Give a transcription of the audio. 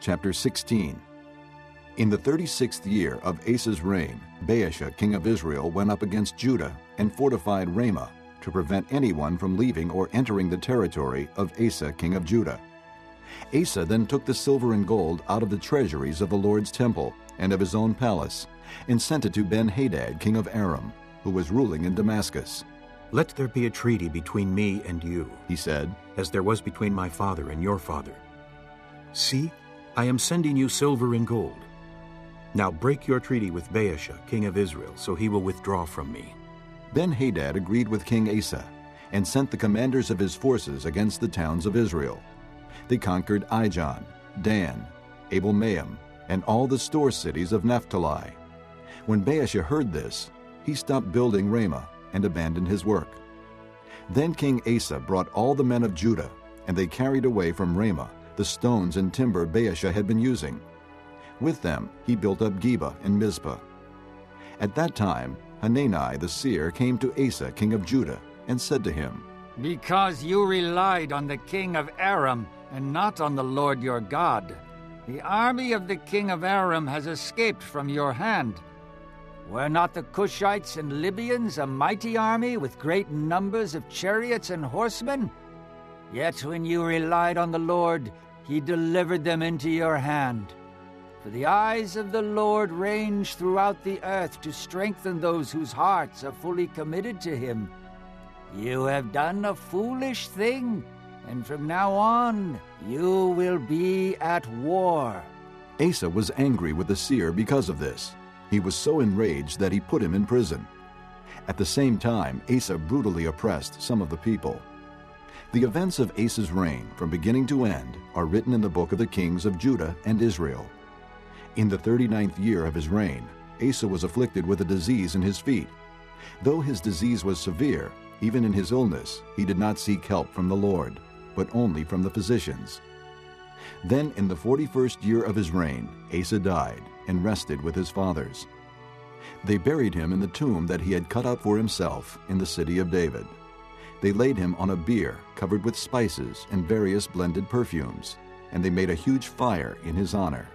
Chapter 16. In the 36th year of Asa's reign, Baasha, king of Israel, went up against Judah and fortified Ramah to prevent anyone from leaving or entering the territory of Asa, king of Judah. Asa then took the silver and gold out of the treasuries of the Lord's temple and of his own palace, and sent it to Ben-Hadad, king of Aram, who was ruling in Damascus. "Let there be a treaty between me and you," he said, "as there was between my father and your father. See, I am sending you silver and gold. Now break your treaty with Baasha, king of Israel, so he will withdraw from me." Ben-Hadad agreed with King Asa and sent the commanders of his forces against the towns of Israel. They conquered Ijon, Dan, Abel-Maim, and all the store cities of Naphtali. When Baasha heard this, he stopped building Ramah and abandoned his work. Then King Asa brought all the men of Judah, and they carried away from Ramah the stones and timber Baasha had been using. With them he built up Geba and Mizpah. At that time Hanani the seer came to Asa king of Judah and said to him, "Because you relied on the king of Aram and not on the Lord your God, the army of the king of Aram has escaped from your hand. Were not the Cushites and Libyans a mighty army with great numbers of chariots and horsemen? Yet when you relied on the Lord, he delivered them into your hand. For the eyes of the Lord range throughout the earth to strengthen those whose hearts are fully committed to him. You have done a foolish thing, and from now on you will be at war." Asa was angry with the seer because of this. He was so enraged that he put him in prison. At the same time, Asa brutally oppressed some of the people. The events of Asa's reign, from beginning to end, are written in the book of the kings of Judah and Israel. In the 39th year of his reign, Asa was afflicted with a disease in his feet. Though his disease was severe, even in his illness, he did not seek help from the Lord, but only from the physicians. Then in the 41st year of his reign, Asa died and rested with his fathers. They buried him in the tomb that he had cut out for himself in the city of David. They laid him on a bier covered with spices and various blended perfumes, and they made a huge fire in his honor.